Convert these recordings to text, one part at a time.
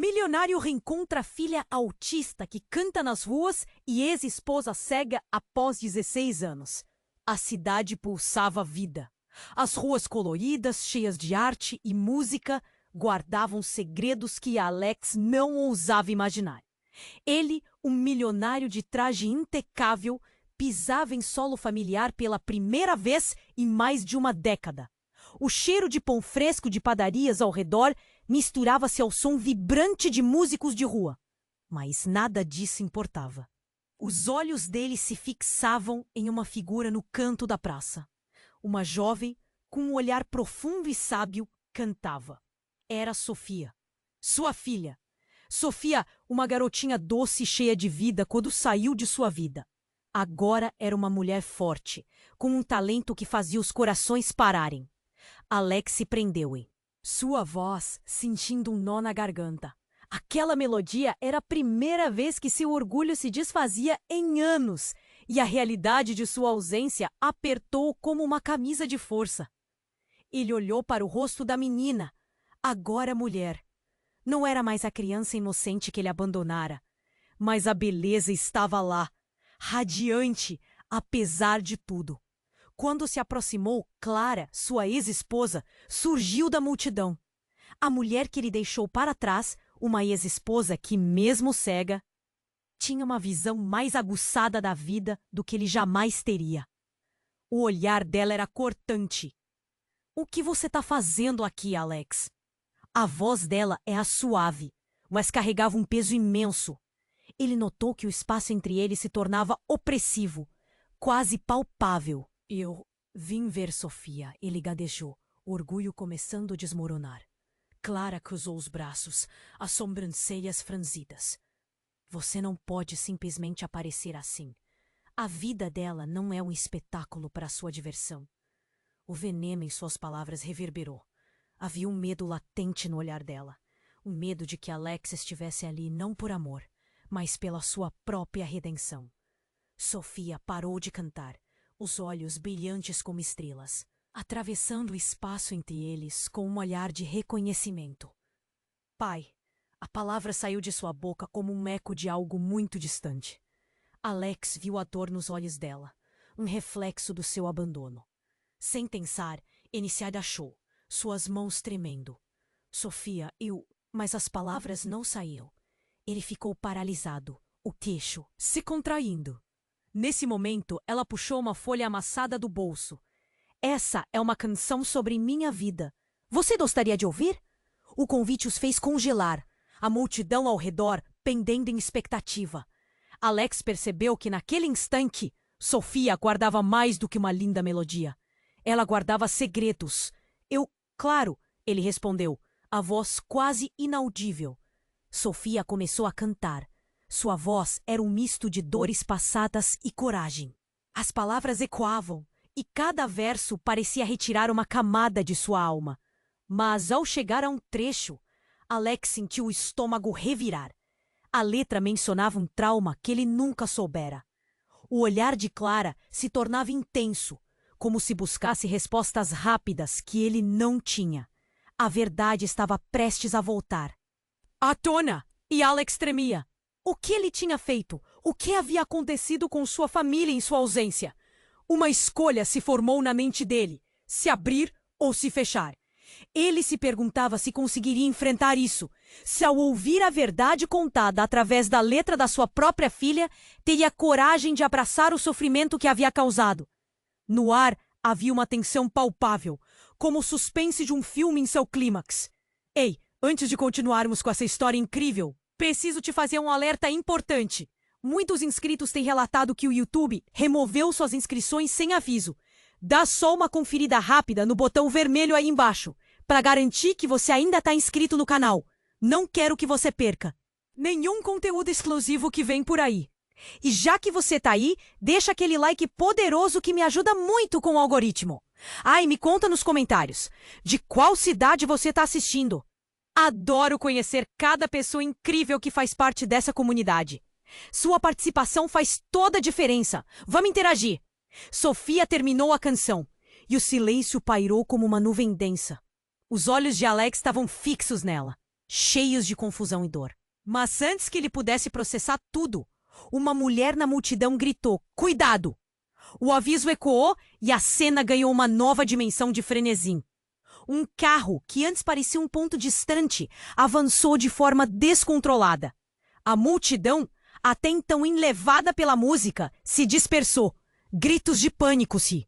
Milionário reencontra filha autista que canta nas ruas e ex-esposa cega após 16 anos. A cidade pulsava vida. As ruas coloridas, cheias de arte e música, guardavam segredos que Alex não ousava imaginar. Ele, um milionário de traje impecável, pisava em solo familiar pela primeira vez em mais de uma década. O cheiro de pão fresco de padarias ao redor misturava-se ao som vibrante de músicos de rua. Mas nada disso importava. Os olhos dele se fixavam em uma figura no canto da praça. Uma jovem, com um olhar profundo e sábio, cantava. Era Sofia, sua filha. Sofia, uma garotinha doce e cheia de vida quando saiu de sua vida. Agora era uma mulher forte, com um talento que fazia os corações pararem. Alex se prendeu-em. Sua voz sentindo um nó na garganta. Aquela melodia era a primeira vez que seu orgulho se desfazia em anos, e a realidade de sua ausência apertou como uma camisa de força. Ele olhou para o rosto da menina, agora mulher. Não era mais a criança inocente que ele abandonara, mas a beleza estava lá, radiante, apesar de tudo. Quando se aproximou, Clara, sua ex-esposa, surgiu da multidão. A mulher que ele deixou para trás, uma ex-esposa que, mesmo cega, tinha uma visão mais aguçada da vida do que ele jamais teria. O olhar dela era cortante. "O que você está fazendo aqui, Alex?" A voz dela era suave, mas carregava um peso imenso. Ele notou que o espaço entre eles se tornava opressivo, quase palpável. "Eu vim ver Sofia", ele gadejou, orgulho começando a desmoronar. Clara cruzou os braços, as sobrancelhas franzidas. "Você não pode simplesmente aparecer assim. A vida dela não é um espetáculo para sua diversão." O veneno em suas palavras reverberou. Havia um medo latente no olhar dela. Um medo de que Alex estivesse ali não por amor, mas pela sua própria redenção. Sofia parou de cantar, os olhos brilhantes como estrelas, atravessando o espaço entre eles com um olhar de reconhecimento. "Pai." A palavra saiu de sua boca como um eco de algo muito distante. Alex viu a dor nos olhos dela, um reflexo do seu abandono. Sem pensar, ele se agachou, suas mãos tremendo. "Sofia, eu..." Mas as palavras não saíram. Ele ficou paralisado, o queixo se contraindo. Nesse momento, ela puxou uma folha amassada do bolso. "Essa é uma canção sobre minha vida. Você gostaria de ouvir?" O convite os fez congelar, a multidão ao redor pendendo em expectativa. Alex percebeu que naquele instante, Sofia guardava mais do que uma linda melodia. Ela guardava segredos. Claro, ele respondeu, a voz quase inaudível. Sofia começou a cantar. Sua voz era um misto de dores passadas e coragem. As palavras ecoavam, e cada verso parecia retirar uma camada de sua alma. Mas ao chegar a um trecho, Alex sentiu o estômago revirar. A letra mencionava um trauma que ele nunca soubera. O olhar de Clara se tornava intenso, como se buscasse respostas rápidas que ele não tinha. A verdade estava prestes a voltar. À tona! E Alex tremia. O que ele tinha feito? O que havia acontecido com sua família em sua ausência? Uma escolha se formou na mente dele, se abrir ou se fechar. Ele se perguntava se conseguiria enfrentar isso, se ao ouvir a verdade contada através da letra da sua própria filha, teria coragem de abraçar o sofrimento que havia causado. No ar havia uma tensão palpável, como o suspense de um filme em seu clímax. Ei, antes de continuarmos com essa história incrível, preciso te fazer um alerta importante. Muitos inscritos têm relatado que o YouTube removeu suas inscrições sem aviso. Dá só uma conferida rápida no botão vermelho aí embaixo, para garantir que você ainda está inscrito no canal. Não quero que você perca nenhum conteúdo exclusivo que vem por aí. E já que você tá aí, deixa aquele like poderoso que me ajuda muito com o algoritmo. E me conta nos comentários, de qual cidade você tá assistindo? Adoro conhecer cada pessoa incrível que faz parte dessa comunidade. Sua participação faz toda a diferença. Vamos interagir. Sofia terminou a canção, e o silêncio pairou como uma nuvem densa. Os olhos de Alex estavam fixos nela. cheios de confusão e dor. Mas antes que ele pudesse processar tudo, uma mulher na multidão gritou: "Cuidado!" O aviso ecoou e a cena ganhou uma nova dimensão de frenesi. Um carro, que antes parecia um ponto distante, avançou de forma descontrolada. A multidão, até então enlevada pela música, se dispersou. Gritos de pânico se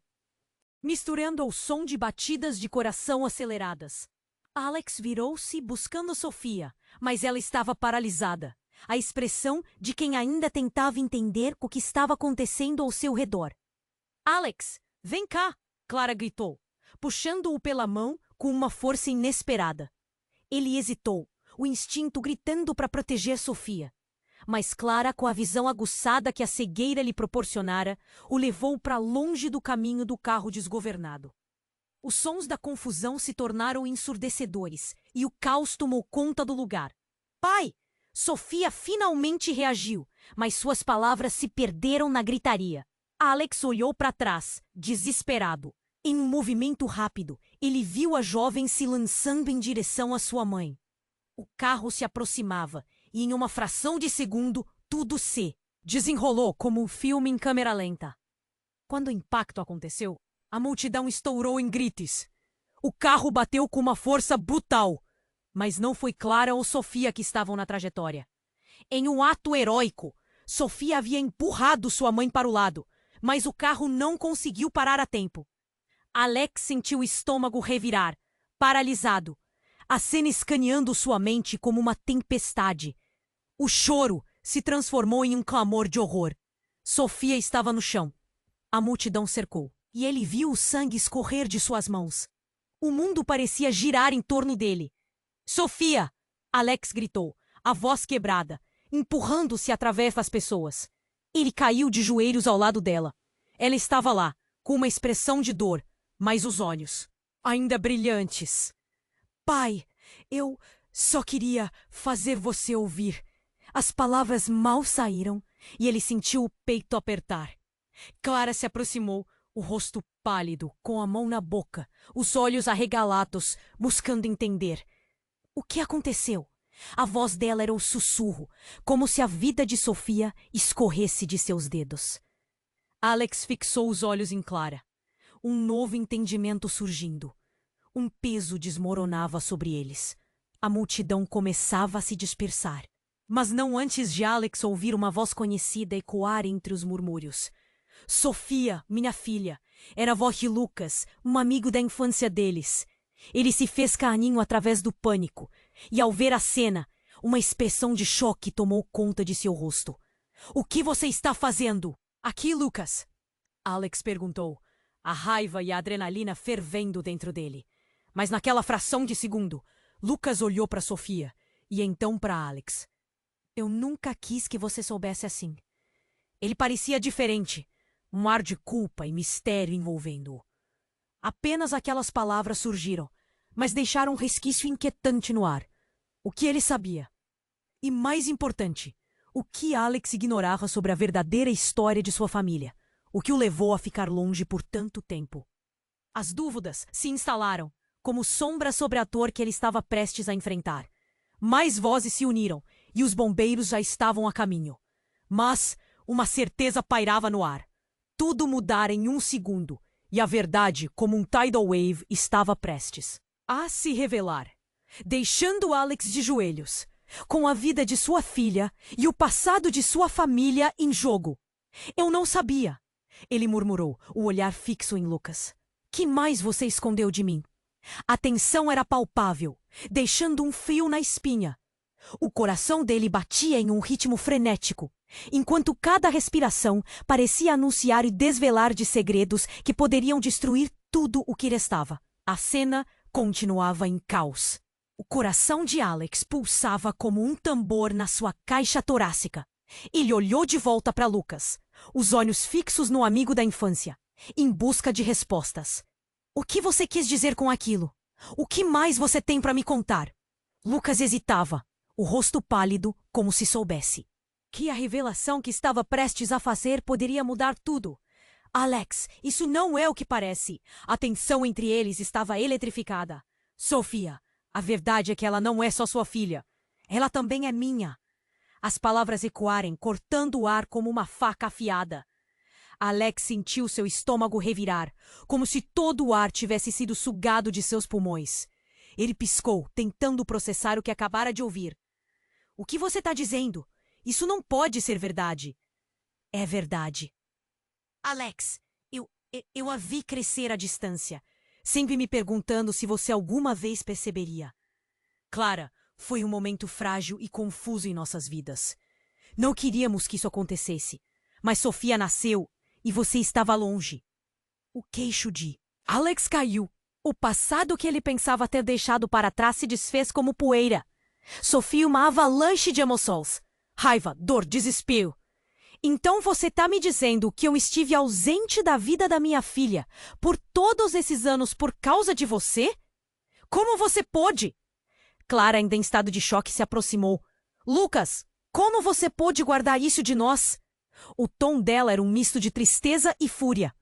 misturando ao som de batidas de coração aceleradas. Alex virou-se buscando Sofia, mas ela estava paralisada. A expressão de quem ainda tentava entender o que estava acontecendo ao seu redor. "Alex, vem cá!" Clara gritou, puxando-o pela mão com uma força inesperada. Ele hesitou, o instinto gritando para proteger Sofia. Mas Clara, com a visão aguçada que a cegueira lhe proporcionara, o levou para longe do caminho do carro desgovernado. Os sons da confusão se tornaram ensurdecedores e o caos tomou conta do lugar. "Pai!" Sofia finalmente reagiu, mas suas palavras se perderam na gritaria. Alex olhou para trás, desesperado. Em um movimento rápido, ele viu a jovem se lançando em direção à sua mãe. O carro se aproximava e, em uma fração de segundo, tudo se desenrolou como um filme em câmera lenta. Quando o impacto aconteceu, a multidão estourou em gritos. O carro bateu com uma força brutal, mas não foi Clara ou Sofia que estavam na trajetória. Em um ato heróico, Sofia havia empurrado sua mãe para o lado, mas o carro não conseguiu parar a tempo. Alex sentiu o estômago revirar, paralisado, a cena escaneando sua mente como uma tempestade. O choro se transformou em um clamor de horror. Sofia estava no chão. A multidão cercou, e ele viu o sangue escorrer de suas mãos. O mundo parecia girar em torno dele. "Sofia!" Alex gritou, a voz quebrada, empurrando-se através das pessoas. Ele caiu de joelhos ao lado dela. Ela estava lá, com uma expressão de dor, mas os olhos ainda brilhantes. "Pai, eu só queria fazer você ouvir." As palavras mal saíram e ele sentiu o peito apertar. Clara se aproximou, o rosto pálido, com a mão na boca, os olhos arregalados, buscando entender. O que aconteceu? A voz dela era um sussurro, como se a vida de Sofia escorresse de seus dedos. Alex fixou os olhos em Clara. Um novo entendimento surgindo. Um peso desmoronava sobre eles. A multidão começava a se dispersar. Mas não antes de Alex ouvir uma voz conhecida ecoar entre os murmúrios. "Sofia, minha filha, era a avó de Lucas, um amigo da infância deles." Ele se fez caninho através do pânico, e ao ver a cena, uma expressão de choque tomou conta de seu rosto. "O que você está fazendo aqui, Lucas?" Alex perguntou, a raiva e a adrenalina fervendo dentro dele. Mas naquela fração de segundo, Lucas olhou para Sofia e então para Alex. "Eu nunca quis que você soubesse assim." Ele parecia diferente, um ar de culpa e mistério envolvendo-o. Apenas aquelas palavras surgiram, mas deixaram um resquício inquietante no ar. O que ele sabia? E mais importante, o que Alex ignorava sobre a verdadeira história de sua família, o que o levou a ficar longe por tanto tempo. As dúvidas se instalaram, como sombras sobre a dor que ele estava prestes a enfrentar. Mais vozes se uniram, e os bombeiros já estavam a caminho. Mas uma certeza pairava no ar. Tudo mudara em um segundo, e a verdade, como um tidal wave, estava prestes a se revelar, deixando Alex de joelhos, com a vida de sua filha e o passado de sua família em jogo. "Eu não sabia," ele murmurou, o olhar fixo em Lucas. "Que mais você escondeu de mim?" A tensão era palpável, deixando um frio na espinha. O coração dele batia em um ritmo frenético, enquanto cada respiração parecia anunciar e desvelar de segredos que poderiam destruir tudo o que restava. A cena continuava em caos. O coração de Alex pulsava como um tambor na sua caixa torácica. Ele olhou de volta para Lucas, os olhos fixos no amigo da infância, em busca de respostas. "O que você quis dizer com aquilo? O que mais você tem para me contar?" Lucas hesitava, o rosto pálido, como se soubesse que a revelação que estava prestes a fazer poderia mudar tudo. "Alex, isso não é o que parece." A tensão entre eles estava eletrificada. "Sofia, A verdade é que ela não é só sua filha. Ela também é minha. As palavras ecoarem, cortando o ar como uma faca afiada. Alex sentiu seu estômago revirar, como se todo o ar tivesse sido sugado de seus pulmões. Ele piscou, tentando processar o que acabara de ouvir. O que você está dizendo? Isso não pode ser verdade. É verdade. Alex, eu a vi crescer à distância, sempre me perguntando se você alguma vez perceberia. Clara, foi um momento frágil e confuso em nossas vidas. Não queríamos que isso acontecesse, mas Sofia nasceu e você estava longe. O queixo de Alex caiu. O passado que ele pensava ter deixado para trás se desfez como poeira. Sofia uma avalanche de emoções. Raiva, dor, desespero. Então você tá me dizendo que eu estive ausente da vida da minha filha por todos esses anos por causa de você? Como você pôde? Clara, ainda em estado de choque, se aproximou. Lucas, como você pôde guardar isso de nós? O tom dela era um misto de tristeza e fúria.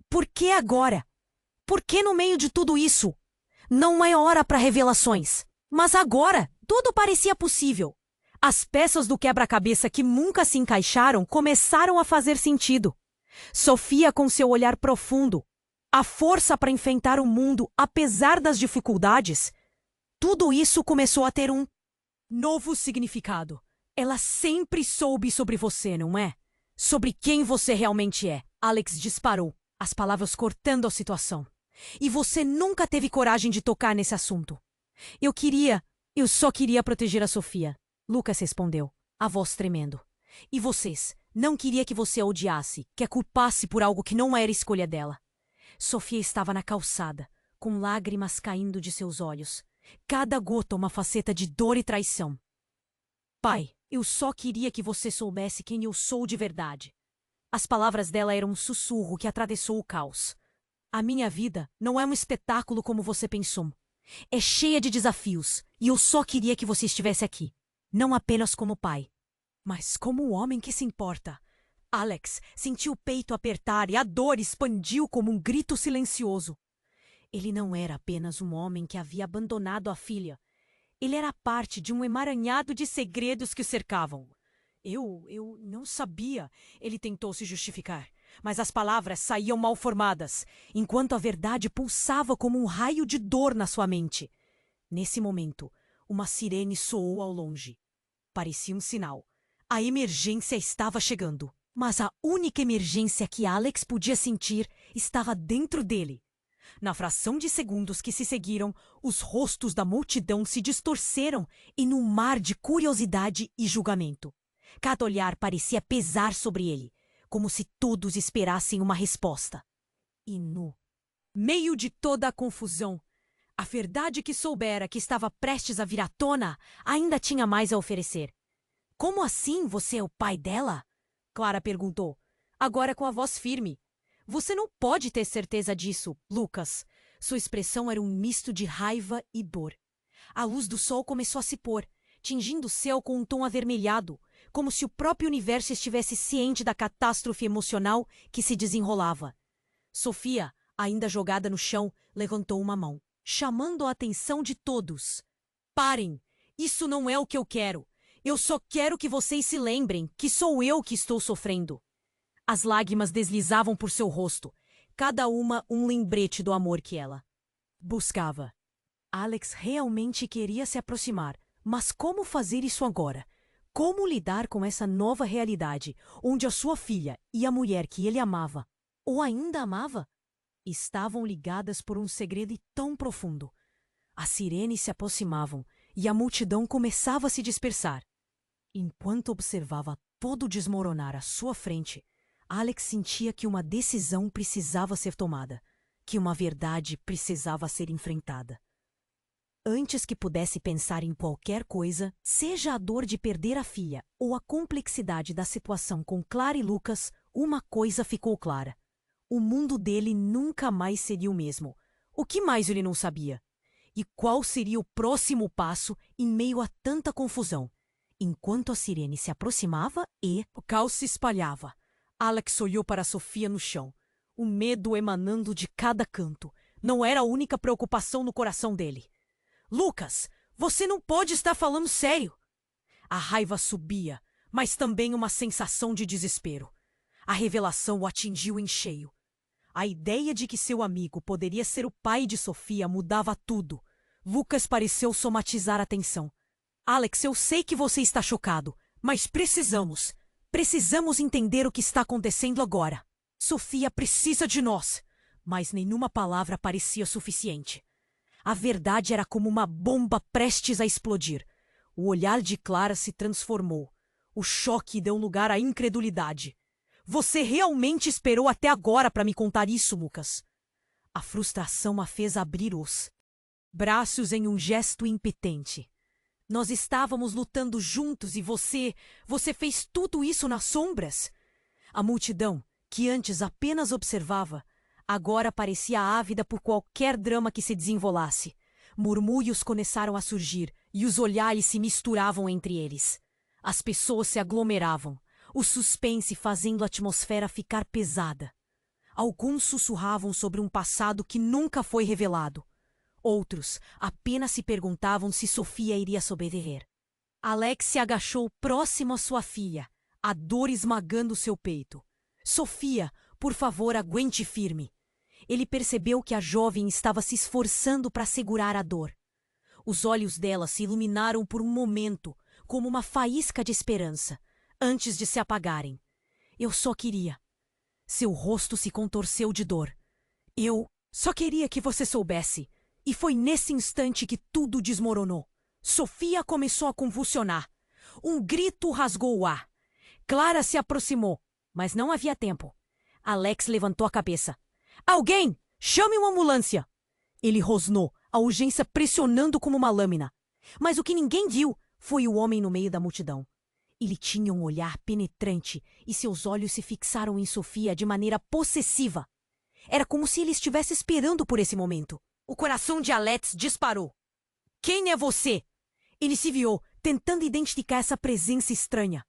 Por que agora? Por que no meio de tudo isso? Não é hora para revelações. Mas agora, tudo parecia possível. As peças do quebra-cabeça que nunca se encaixaram começaram a fazer sentido. Sofia com seu olhar profundo, a força para enfrentar o mundo apesar das dificuldades, tudo isso começou a ter um novo significado. Ela sempre soube sobre você, não é? Sobre quem você realmente é. Alex disparou, as palavras cortando a situação. E você nunca teve coragem de tocar nesse assunto. Eu só queria proteger a Sofia. Lucas respondeu, a voz tremendo. E vocês? Não queria que você a odiasse, que a culpasse por algo que não era escolha dela. Sofia estava na calçada, com lágrimas caindo de seus olhos. Cada gota uma faceta de dor e traição. Pai, eu só queria que você soubesse quem eu sou de verdade. As palavras dela eram um sussurro que atravessou o caos. A minha vida não é um espetáculo como você pensou. É cheia de desafios, e eu só queria que você estivesse aqui. Não apenas como pai, mas como um homem que se importa. Alex sentiu o peito apertar e a dor expandiu como um grito silencioso. Ele não era apenas um homem que havia abandonado a filha. Ele era parte de um emaranhado de segredos que o cercavam. Eu não sabia, ele tentou se justificar. Mas as palavras saíam mal formadas, enquanto a verdade pulsava como um raio de dor na sua mente. Nesse momento, uma sirene soou ao longe. Parecia um sinal. A emergência estava chegando. Mas a única emergência que Alex podia sentir estava dentro dele. Na fração de segundos que se seguiram, os rostos da multidão se distorceram em um mar de curiosidade e julgamento. Cada olhar parecia pesar sobre ele, como se todos esperassem uma resposta. E no meio de toda a confusão, a verdade que soubera que estava prestes a vir à tona ainda tinha mais a oferecer. Como assim você é o pai dela? Clara perguntou, agora com a voz firme. Você não pode ter certeza disso, Lucas. Sua expressão era um misto de raiva e dor. A luz do sol começou a se pôr, tingindo o céu com um tom avermelhado, como se o próprio universo estivesse ciente da catástrofe emocional que se desenrolava. Sofia, ainda jogada no chão, levantou uma mão, chamando a atenção de todos. Parem! Isso não é o que eu quero. Eu só quero que vocês se lembrem que sou eu que estou sofrendo. As lágrimas deslizavam por seu rosto, cada uma um lembrete do amor que ela buscava. Alex realmente queria se aproximar, mas como fazer isso agora? Como lidar com essa nova realidade, onde a sua filha e a mulher que ele amava, ou ainda amava, estavam ligadas por um segredo tão profundo? As sirenes se aproximavam e a multidão começava a se dispersar. Enquanto observava todo desmoronar à sua frente, Alex sentia que uma decisão precisava ser tomada, que uma verdade precisava ser enfrentada. Antes que pudesse pensar em qualquer coisa, seja a dor de perder a filha ou a complexidade da situação com Clara e Lucas, uma coisa ficou clara. O mundo dele nunca mais seria o mesmo. O que mais ele não sabia? E qual seria o próximo passo em meio a tanta confusão? Enquanto a sirene se aproximava o caos se espalhava. Alex olhou para Sofia no chão, o medo emanando de cada canto. Não era a única preocupação no coração dele. Lucas, você não pode estar falando sério. A raiva subia, mas também uma sensação de desespero. A revelação o atingiu em cheio. A ideia de que seu amigo poderia ser o pai de Sofia mudava tudo. Lucas pareceu somatizar a tensão. Alex, eu sei que você está chocado, mas precisamos entender o que está acontecendo agora. Sofia precisa de nós. Mas nenhuma palavra parecia suficiente. A verdade era como uma bomba prestes a explodir. O olhar de Clara se transformou. O choque deu lugar à incredulidade. Você realmente esperou até agora para me contar isso, Lucas? A frustração a fez abrir os braços em um gesto impotente. Nós estávamos lutando juntos e você fez tudo isso nas sombras? A multidão, que antes apenas observava, agora parecia ávida por qualquer drama que se desenrolasse. Murmúrios começaram a surgir e os olhares se misturavam entre eles. As pessoas se aglomeravam, o suspense fazendo a atmosfera ficar pesada. Alguns sussurravam sobre um passado que nunca foi revelado. Outros apenas se perguntavam se Sofia iria sobreviver. Alex se agachou próximo à sua filha, a dor esmagando seu peito. Sofia, por favor, aguente firme. Ele percebeu que a jovem estava se esforçando para segurar a dor. Os olhos dela se iluminaram por um momento, como uma faísca de esperança, antes de se apagarem. Eu só queria. Seu rosto se contorceu de dor. Eu só queria que você soubesse. E foi nesse instante que tudo desmoronou. Sofia começou a convulsionar. Um grito rasgou o ar. Clara se aproximou, mas não havia tempo. Alex levantou a cabeça. Alguém! Chame uma ambulância! Ele rosnou, a urgência pressionando como uma lâmina. Mas o que ninguém viu foi o homem no meio da multidão. Ele tinha um olhar penetrante e seus olhos se fixaram em Sofia de maneira possessiva. Era como se ele estivesse esperando por esse momento. O coração de Alex disparou. Quem é você? Ele se viu, tentando identificar essa presença estranha.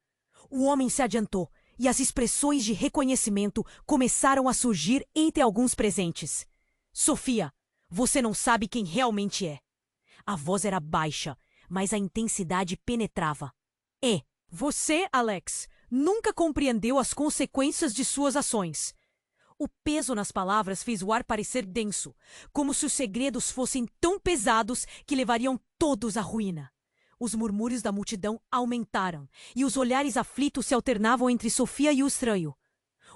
O homem se adiantou e as expressões de reconhecimento começaram a surgir entre alguns presentes. Sofia, você não sabe quem realmente é. A voz era baixa, mas a intensidade penetrava. Você, Alex, nunca compreendeu as consequências de suas ações. O peso nas palavras fez o ar parecer denso, como se os segredos fossem tão pesados que levariam todos à ruína. Os murmúrios da multidão aumentaram, e os olhares aflitos se alternavam entre Sofia e o estranho.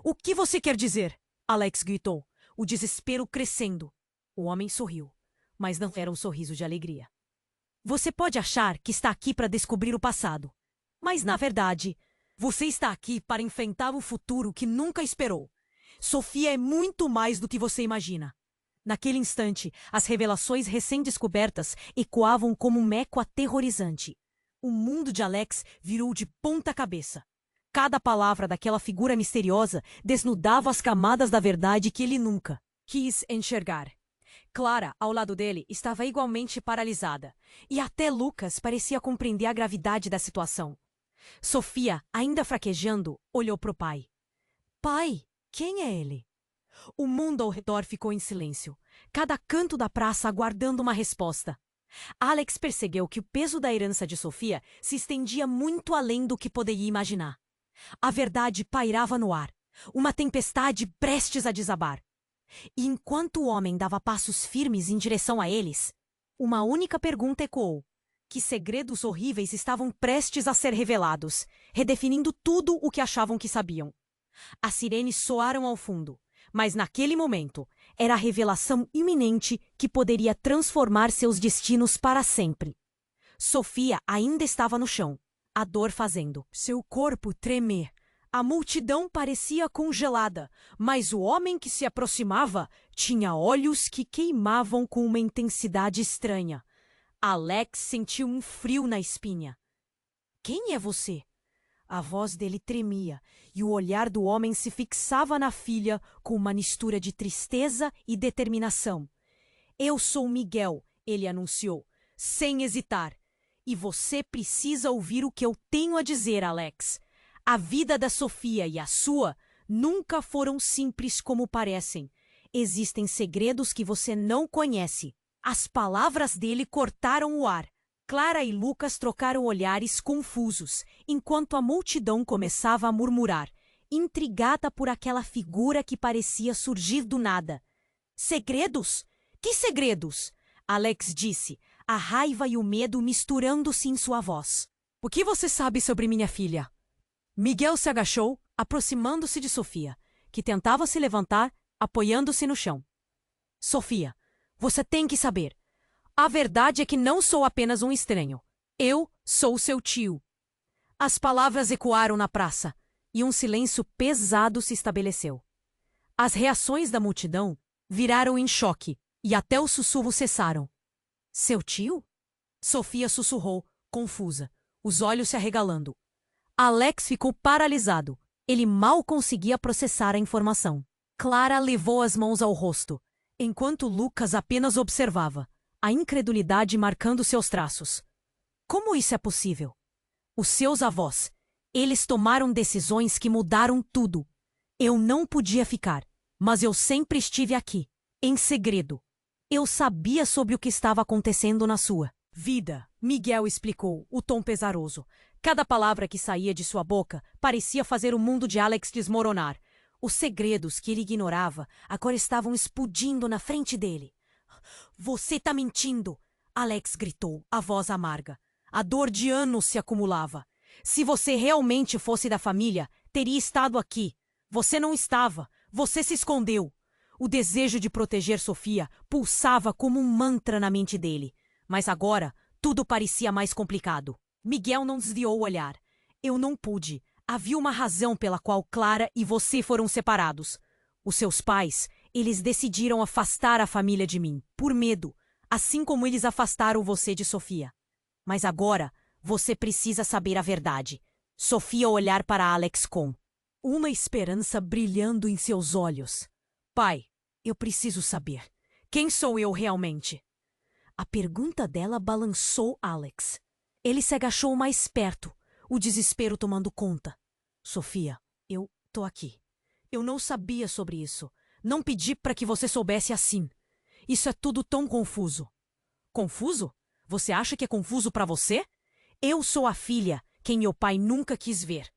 O que você quer dizer? Alex gritou, o desespero crescendo. O homem sorriu, mas não era um sorriso de alegria. Você pode achar que está aqui para descobrir o passado, mas, na verdade, você está aqui para enfrentar o futuro que nunca esperou. Sofia é muito mais do que você imagina. Naquele instante, as revelações recém-descobertas ecoavam como um eco aterrorizante. O mundo de Alex virou de ponta cabeça. Cada palavra daquela figura misteriosa desnudava as camadas da verdade que ele nunca quis enxergar. Clara, ao lado dele, estava igualmente paralisada, e até Lucas parecia compreender a gravidade da situação. Sofia, ainda fraquejando, olhou para o pai. Pai, quem é ele? O mundo ao redor ficou em silêncio, cada canto da praça aguardando uma resposta. Alex percebeu que o peso da herança de Sofia se estendia muito além do que poderia imaginar. A verdade pairava no ar, uma tempestade prestes a desabar. E enquanto o homem dava passos firmes em direção a eles, uma única pergunta ecoou. Que segredos horríveis estavam prestes a ser revelados, redefinindo tudo o que achavam que sabiam. As sirenes soaram ao fundo, mas naquele momento era a revelação iminente que poderia transformar seus destinos para sempre. Sofia ainda estava no chão, a dor fazendo seu corpo tremer. A multidão parecia congelada, mas o homem que se aproximava tinha olhos que queimavam com uma intensidade estranha. Alex sentiu um frio na espinha. Quem é você? A voz dele tremia e o olhar do homem se fixava na filha com uma mistura de tristeza e determinação. Eu sou Miguel, ele anunciou, sem hesitar. E você precisa ouvir o que eu tenho a dizer, Alex. A vida da Sofia e a sua nunca foram simples como parecem. Existem segredos que você não conhece. As palavras dele cortaram o ar. Clara e Lucas trocaram olhares confusos, enquanto a multidão começava a murmurar, intrigada por aquela figura que parecia surgir do nada. Segredos? Que segredos? Alex disse, a raiva e o medo misturando-se em sua voz. O que você sabe sobre minha filha? Miguel se agachou, aproximando-se de Sofia, que tentava se levantar, apoiando-se no chão. Sofia, você tem que saber. A verdade é que não sou apenas um estranho. Eu sou seu tio. As palavras ecoaram na praça, e um silêncio pesado se estabeleceu. As reações da multidão viraram em choque, e até os sussurros cessaram. Seu tio? Sofia sussurrou, confusa, os olhos se arregalando. Alex ficou paralisado. Ele mal conseguia processar a informação. Clara levou as mãos ao rosto, enquanto Lucas apenas observava, a incredulidade marcando seus traços. Como isso é possível? Os seus avós, eles tomaram decisões que mudaram tudo. Eu não podia ficar, mas eu sempre estive aqui, em segredo. Eu sabia sobre o que estava acontecendo na sua vida, Miguel explicou, o tom pesaroso. Cada palavra que saía de sua boca parecia fazer o mundo de Alex desmoronar. Os segredos que ele ignorava agora estavam explodindo na frente dele. Você tá mentindo! Alex gritou, a voz amarga. A dor de anos se acumulava. Se você realmente fosse da família, teria estado aqui. Você não estava. Você se escondeu. O desejo de proteger Sofia pulsava como um mantra na mente dele. Mas agora, tudo parecia mais complicado. Miguel não desviou o olhar. Eu não pude. Havia uma razão pela qual Clara e você foram separados. Os seus pais, eles decidiram afastar a família de mim, por medo, assim como eles afastaram você de Sofia. Mas agora, você precisa saber a verdade. Sofia olhar para Alex com uma esperança brilhando em seus olhos. Pai, eu preciso saber. Quem sou eu realmente? A pergunta dela balançou Alex. Ele se agachou mais perto, o desespero tomando conta. Sofia, eu tô aqui. Eu não sabia sobre isso. Não pedi para que você soubesse assim. Isso é tudo tão confuso. Confuso? Você acha que é confuso para você? Eu sou a filha quem meu pai nunca quis ver.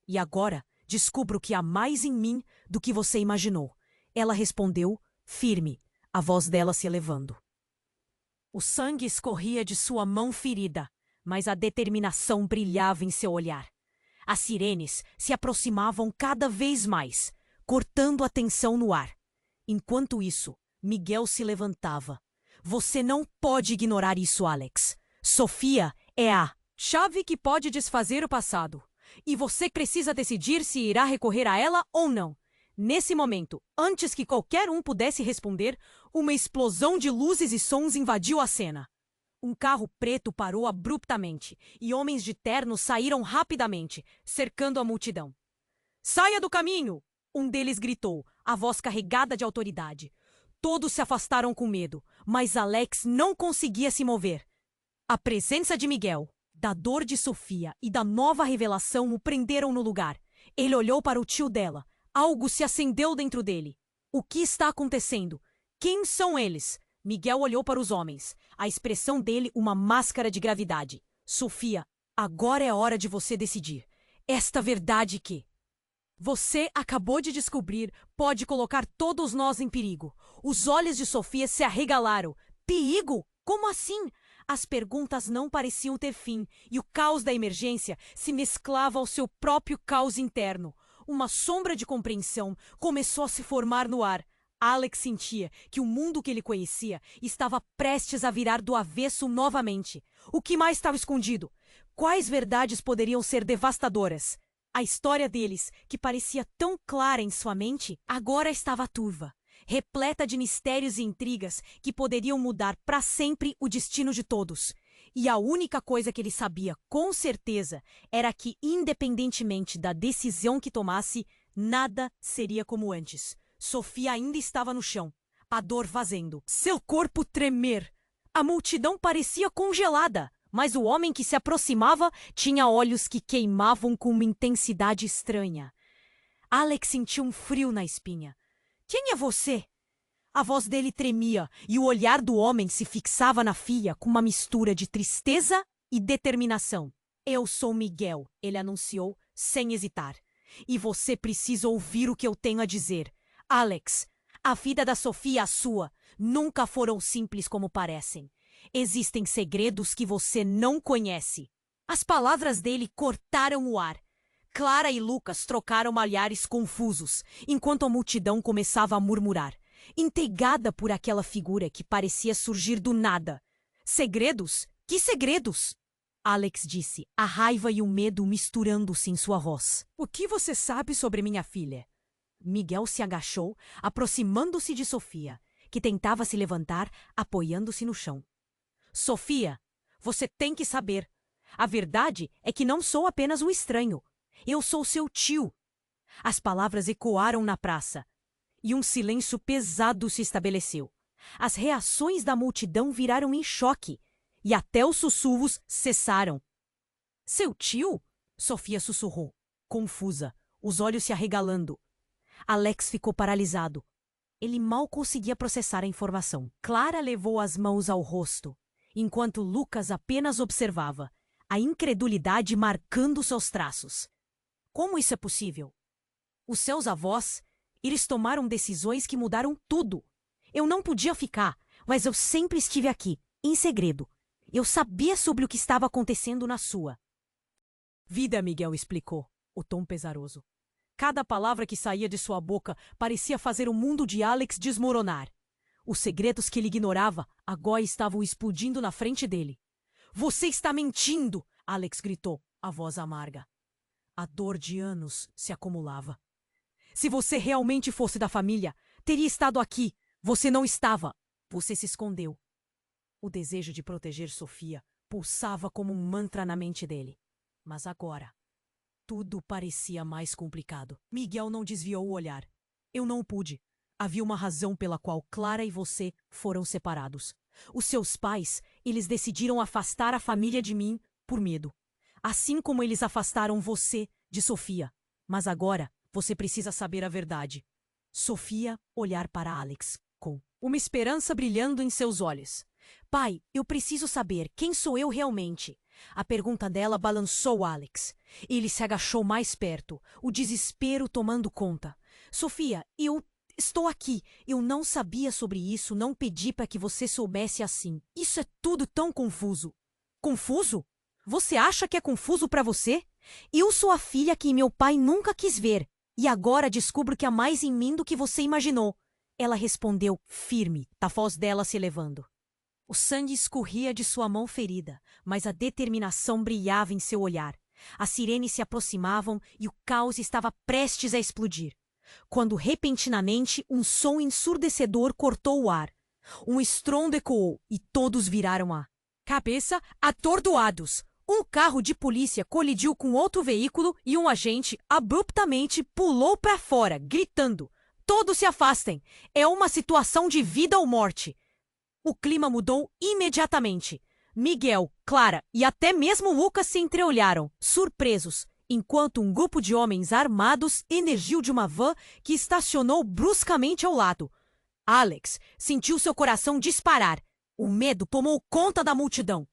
E agora descubro que há mais em mim do que você imaginou. Ela respondeu, firme, a voz dela se elevando. O sangue escorria de sua mão ferida, mas a determinação brilhava em seu olhar. As sirenes se aproximavam cada vez mais, cortando a tensão no ar. Enquanto isso, Miguel se levantava. Você não pode ignorar isso, Alex. Sofia é a chave que pode desfazer o passado. E você precisa decidir se irá recorrer a ela ou não. Nesse momento, antes que qualquer um pudesse responder, uma explosão de luzes e sons invadiu a cena. Um carro preto parou abruptamente e homens de terno saíram rapidamente, cercando a multidão. Saia do caminho! Um deles gritou, a voz carregada de autoridade. Todos se afastaram com medo, mas Alex não conseguia se mover. A presença de Miguel, da dor de Sofia e da nova revelação o prenderam no lugar. Ele olhou para o tio dela. Algo se acendeu dentro dele. O que está acontecendo? Quem são eles? Miguel olhou para os homens. A expressão dele uma máscara de gravidade. Sofia, agora é a hora de você decidir. Esta verdade que você acabou de descobrir pode colocar todos nós em perigo. Os olhos de Sofia se arregalaram. Perigo? Como assim? As perguntas não pareciam ter fim, e o caos da emergência se mesclava ao seu próprio caos interno. Uma sombra de compreensão começou a se formar no ar. Alex sentia que o mundo que ele conhecia estava prestes a virar do avesso novamente. O que mais estava escondido? Quais verdades poderiam ser devastadoras? A história deles, que parecia tão clara em sua mente, agora estava turva, repleta de mistérios e intrigas que poderiam mudar para sempre o destino de todos. E a única coisa que ele sabia com certeza era que, independentemente da decisão que tomasse, nada seria como antes. Sofia ainda estava no chão, a dor fazendo seu corpo tremer. A multidão parecia congelada, mas o homem que se aproximava tinha olhos que queimavam com uma intensidade estranha. Alex sentiu um frio na espinha. Quem é você? A voz dele tremia e o olhar do homem se fixava na filha com uma mistura de tristeza e determinação. Eu sou Miguel, ele anunciou, sem hesitar. E você precisa ouvir o que eu tenho a dizer. Alex, a vida da Sofia e a sua nunca foram simples como parecem. Existem segredos que você não conhece. As palavras dele cortaram o ar. Clara e Lucas trocaram olhares confusos, enquanto a multidão começava a murmurar, intrigada por aquela figura que parecia surgir do nada. Segredos? Que segredos? Alex disse, a raiva e o medo misturando-se em sua voz. O que você sabe sobre minha filha? Miguel se agachou, aproximando-se de Sofia, que tentava se levantar, apoiando-se no chão. Sofia, você tem que saber. A verdade é que não sou apenas um estranho. Eu sou seu tio. As palavras ecoaram na praça, e um silêncio pesado se estabeleceu. As reações da multidão viraram em choque, e até os sussurros cessaram. Seu tio? Sofia sussurrou, confusa, os olhos se arregalando. Alex ficou paralisado. Ele mal conseguia processar a informação. Clara levou as mãos ao rosto, enquanto Lucas apenas observava, a incredulidade marcando seus traços. Como isso é possível? Os seus avós, eles tomaram decisões que mudaram tudo. Eu não podia ficar, mas eu sempre estive aqui, em segredo. Eu sabia sobre o que estava acontecendo na sua vida, Miguel explicou, o tom pesaroso. Cada palavra que saía de sua boca parecia fazer o mundo de Alex desmoronar. Os segredos que ele ignorava agora estavam explodindo na frente dele. Você está mentindo! Alex gritou, a voz amarga. A dor de anos se acumulava. Se você realmente fosse da família, teria estado aqui. Você não estava. Você se escondeu. O desejo de proteger Sofia pulsava como um mantra na mente dele. Mas agora, tudo parecia mais complicado. Miguel não desviou o olhar. Eu não pude. Havia uma razão pela qual Clara e você foram separados. Os seus pais, eles decidiram afastar a família de mim por medo. Assim como eles afastaram você de Sofia. Mas agora, você precisa saber a verdade. Sofia olhar para Alex, com uma esperança brilhando em seus olhos. Pai, eu preciso saber quem sou eu realmente. A pergunta dela balançou Alex. Ele se agachou mais perto, o desespero tomando conta. Sofia, eu estou aqui. Eu não sabia sobre isso, não pedi para que você soubesse assim. Isso é tudo tão confuso. Confuso? Você acha que é confuso para você? Eu sou a filha que meu pai nunca quis ver. E agora descubro que há mais em mim do que você imaginou. Ela respondeu, firme, a voz dela se elevando. O sangue escorria de sua mão ferida, mas a determinação brilhava em seu olhar. As sirenes se aproximavam e o caos estava prestes a explodir. Quando, repentinamente, um som ensurdecedor cortou o ar. Um estrondo ecoou e todos viraram a cabeça atordoados. Um carro de polícia colidiu com outro veículo e um agente abruptamente pulou para fora, gritando: "Todos se afastem! É uma situação de vida ou morte!" O clima mudou imediatamente. Miguel, Clara e até mesmo Lucas se entreolharam, surpresos, enquanto um grupo de homens armados emergiu de uma van que estacionou bruscamente ao lado. Alex sentiu seu coração disparar. O medo tomou conta da multidão.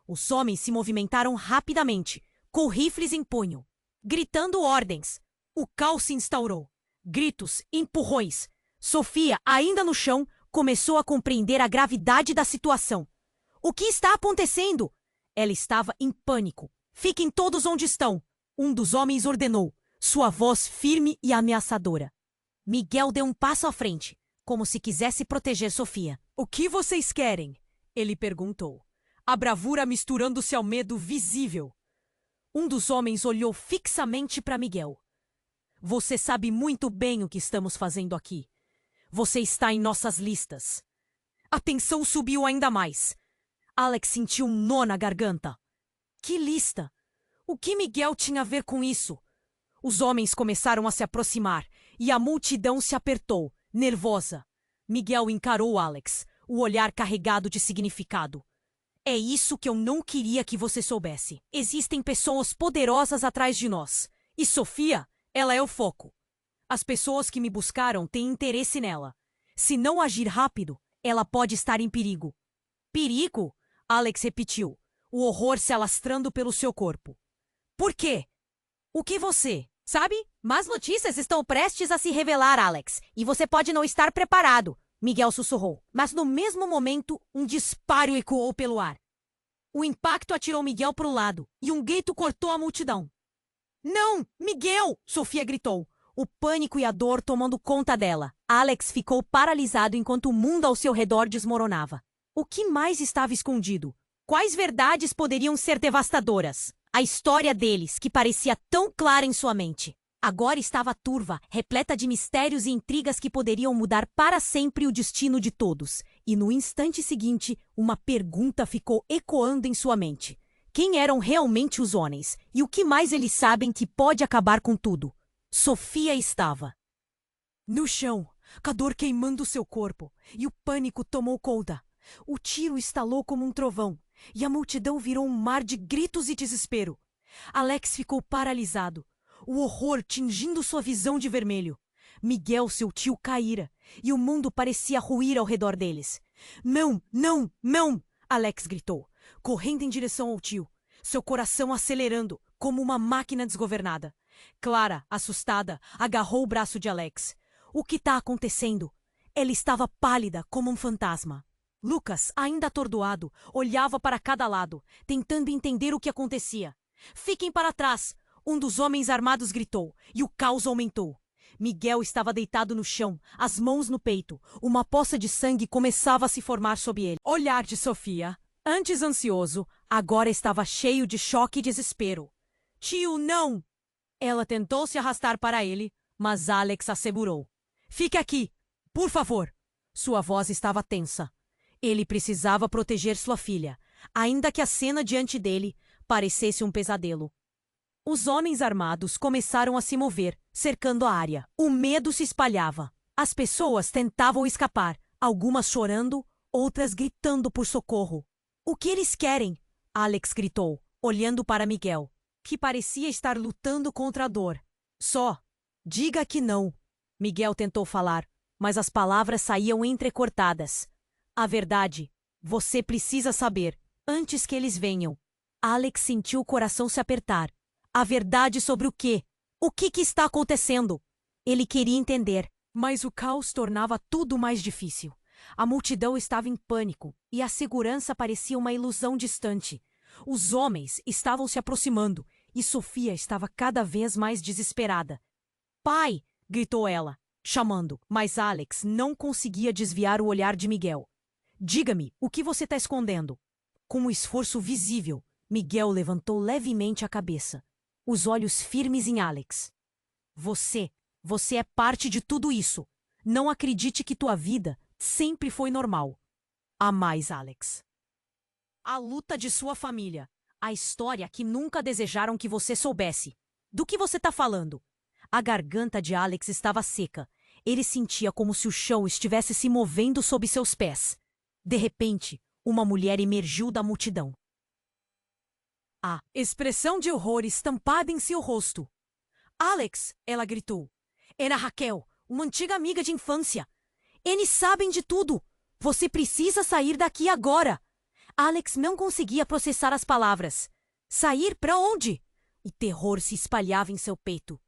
Os homens se movimentaram rapidamente, com rifles em punho, gritando ordens. O caos se instaurou. Gritos, empurrões. Sofia, ainda no chão, começou a compreender a gravidade da situação. O que está acontecendo? Ela estava em pânico. Fiquem todos onde estão, um dos homens ordenou, sua voz firme e ameaçadora. Miguel deu um passo à frente, como se quisesse proteger Sofia. O que vocês querem? Ele perguntou, a bravura misturando-se ao medo visível. Um dos homens olhou fixamente para Miguel. Você sabe muito bem o que estamos fazendo aqui. Você está em nossas listas. A tensão subiu ainda mais. Alex sentiu um nó na garganta. Que lista? O que Miguel tinha a ver com isso? Os homens começaram a se aproximar e a multidão se apertou, nervosa. Miguel encarou Alex, o olhar carregado de significado. É isso que eu não queria que você soubesse. Existem pessoas poderosas atrás de nós. E Sofia, ela é o foco. As pessoas que me buscaram têm interesse nela. Se não agir rápido, ela pode estar em perigo. Perigo? Alex repetiu, o horror se alastrando pelo seu corpo. Por quê? O que você... Sabe? Más notícias estão prestes a se revelar, Alex, e você pode não estar preparado, Miguel sussurrou. Mas no mesmo momento, um disparo ecoou pelo ar. O impacto atirou Miguel para o lado, e um grito cortou a multidão. Não! Miguel! Sofia gritou, o pânico e a dor tomando conta dela. Alex ficou paralisado enquanto o mundo ao seu redor desmoronava. O que mais estava escondido? Quais verdades poderiam ser devastadoras? A história deles, que parecia tão clara em sua mente, agora estava turva, repleta de mistérios e intrigas que poderiam mudar para sempre o destino de todos. E no instante seguinte, uma pergunta ficou ecoando em sua mente. Quem eram realmente os homens? E o que mais eles sabem que pode acabar com tudo? Sofia estava no chão, com a dor queimando seu corpo, e o pânico tomou conta. O tiro estalou como um trovão, e a multidão virou um mar de gritos e desespero. Alex ficou paralisado, o horror tingindo sua visão de vermelho. Miguel, seu tio, caíra, e o mundo parecia ruir ao redor deles. Não, não, não! Alex gritou, correndo em direção ao tio, seu coração acelerando, como uma máquina desgovernada. Clara, assustada, agarrou o braço de Alex. O que está acontecendo? Ela estava pálida como um fantasma. Lucas, ainda atordoado, olhava para cada lado, tentando entender o que acontecia. Fiquem para trás! Um dos homens armados gritou, e o caos aumentou. Miguel estava deitado no chão, as mãos no peito. Uma poça de sangue começava a se formar sob ele. O olhar de Sofia, antes ansioso, agora estava cheio de choque e desespero. Tio, não! Ela tentou se arrastar para ele, mas Alex a segurou. Fique aqui, por favor! Sua voz estava tensa. Ele precisava proteger sua filha, ainda que a cena diante dele parecesse um pesadelo. Os homens armados começaram a se mover, cercando a área. O medo se espalhava. As pessoas tentavam escapar, algumas chorando, outras gritando por socorro. O que eles querem? Alex gritou, olhando para Miguel, que parecia estar lutando contra a dor. Só diga que não. Miguel tentou falar, mas as palavras saíam entrecortadas. A verdade, você precisa saber, antes que eles venham. Alex sentiu o coração se apertar. A verdade sobre o quê? O que está acontecendo? Ele queria entender, mas o caos tornava tudo mais difícil. A multidão estava em pânico e a segurança parecia uma ilusão distante. Os homens estavam se aproximando e Sofia estava cada vez mais desesperada. Pai! Gritou ela, chamando, mas Alex não conseguia desviar o olhar de Miguel. Diga-me, o que você está escondendo? Com um esforço visível, Miguel levantou levemente a cabeça, os olhos firmes em Alex. Você é parte de tudo isso. Não acredite que tua vida sempre foi normal. Há mais, Alex. A luta de sua família, a história que nunca desejaram que você soubesse. Do que você está falando? A garganta de Alex estava seca. Ele sentia como se o chão estivesse se movendo sob seus pés. De repente, uma mulher emergiu da multidão. A expressão de horror estampada em seu rosto. Alex, ela gritou. Era Raquel, uma antiga amiga de infância. Eles sabem de tudo. Você precisa sair daqui agora. Alex não conseguia processar as palavras. Sair para onde? O terror se espalhava em seu peito.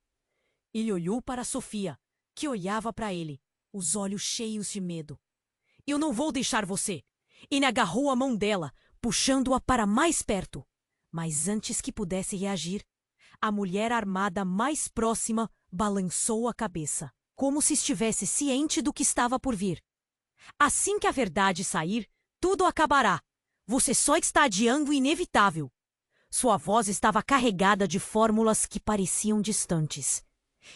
Ele olhou para Sofia, que olhava para ele, os olhos cheios de medo. Eu não vou deixar você. Ele agarrou a mão dela, puxando-a para mais perto. Mas antes que pudesse reagir, a mulher armada mais próxima balançou a cabeça, como se estivesse ciente do que estava por vir. Assim que a verdade sair, tudo acabará. Você só está adiando o inevitável. Sua voz estava carregada de fórmulas que pareciam distantes.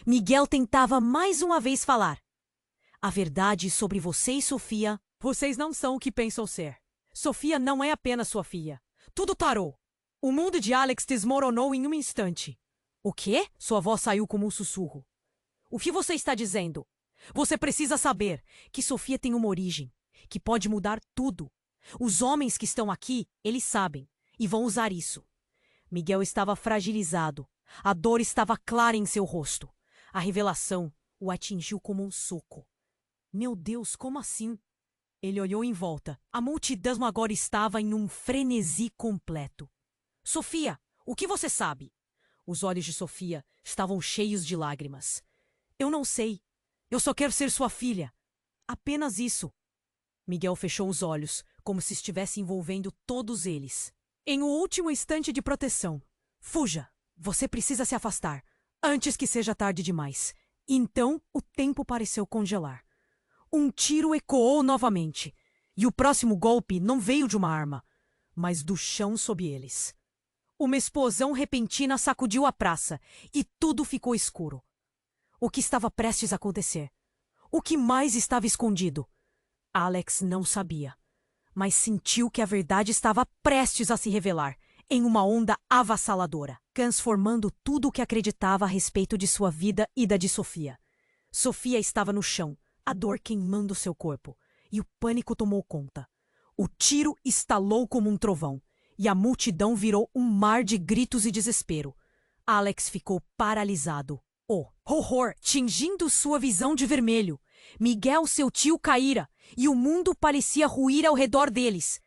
Miguel tentava mais uma vez falar. A verdade sobre você e Sofia... Vocês não são o que pensam ser. Sofia não é apenas sua filha. Tudo parou. O mundo de Alex desmoronou em um instante. O quê? Sua voz saiu como um sussurro. O que você está dizendo? Você precisa saber que Sofia tem uma origem, que pode mudar tudo. Os homens que estão aqui, eles sabem, e vão usar isso. Miguel estava fragilizado. A dor estava clara em seu rosto. A revelação o atingiu como um soco. Meu Deus, como assim? Ele olhou em volta. A multidão agora estava em um frenesi completo. Sofia, o que você sabe? Os olhos de Sofia estavam cheios de lágrimas. Eu não sei. Eu só quero ser sua filha. Apenas isso. Miguel fechou os olhos, como se estivesse envolvendo todos eles. Em um último instante de proteção. Fuja. Você precisa se afastar, antes que seja tarde demais. Então, o tempo pareceu congelar. Um tiro ecoou novamente, e o próximo golpe não veio de uma arma, mas do chão sob eles. Uma explosão repentina sacudiu a praça, e tudo ficou escuro. O que estava prestes a acontecer? O que mais estava escondido? Alex não sabia, mas sentiu que a verdade estava prestes a se revelar, em uma onda avassaladora, transformando tudo o que acreditava a respeito de sua vida e da de Sofia. Sofia estava no chão, a dor queimando seu corpo, e o pânico tomou conta. O tiro estalou como um trovão, e a multidão virou um mar de gritos e desespero. Alex ficou paralisado. O horror tingindo sua visão de vermelho. Miguel, seu tio, caíra, e o mundo parecia ruir ao redor deles.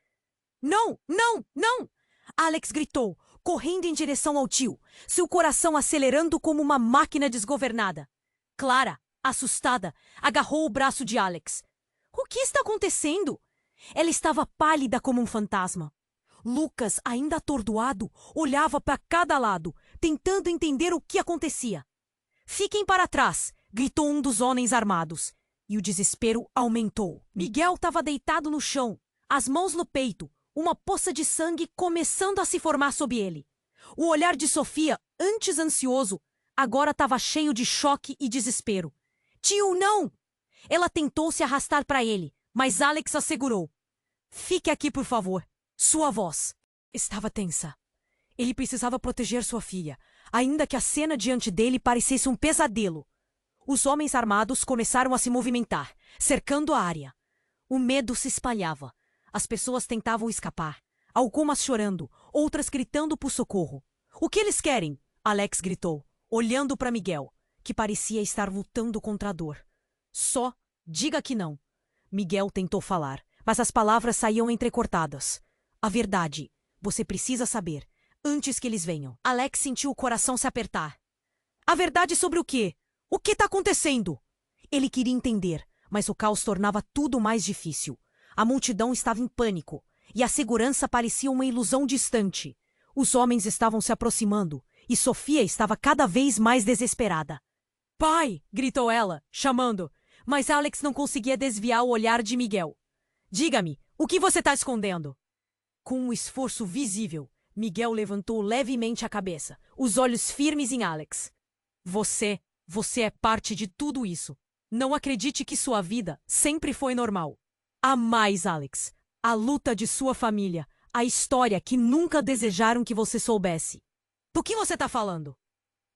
Não, não, não! Alex gritou, correndo em direção ao tio, seu coração acelerando como uma máquina desgovernada. Clara, assustada, agarrou o braço de Alex. O que está acontecendo? Ela estava pálida como um fantasma. Lucas, ainda atordoado, olhava para cada lado, tentando entender o que acontecia. Fiquem para trás! Gritou um dos homens armados. E o desespero aumentou. Miguel estava deitado no chão, as mãos no peito, uma poça de sangue começando a se formar sob ele. O olhar de Sofia, antes ansioso, agora estava cheio de choque e desespero. Tio, não! Ela tentou se arrastar para ele, mas Alex a segurou. Fique aqui, por favor. Sua voz estava tensa. Ele precisava proteger sua filha, ainda que a cena diante dele parecesse um pesadelo. Os homens armados começaram a se movimentar, cercando a área. O medo se espalhava. As pessoas tentavam escapar, algumas chorando, outras gritando por socorro. O que eles querem? Alex gritou, olhando para Miguel, que parecia estar lutando contra a dor. Só diga que não. Miguel tentou falar, mas as palavras saíam entrecortadas. A verdade, você precisa saber, antes que eles venham. Alex sentiu o coração se apertar. A verdade sobre o quê? O que está acontecendo? Ele queria entender, mas o caos tornava tudo mais difícil. A multidão estava em pânico, e a segurança parecia uma ilusão distante. Os homens estavam se aproximando, e Sofia estava cada vez mais desesperada. Pai! Gritou ela, chamando, mas Alex não conseguia desviar o olhar de Miguel. Diga-me, o que você está escondendo? Com um esforço visível, Miguel levantou levemente a cabeça, os olhos firmes em Alex. Você é parte de tudo isso. Não acredite que sua vida sempre foi normal. Há mais, Alex. A luta de sua família, a história que nunca desejaram que você soubesse. Do que você está falando?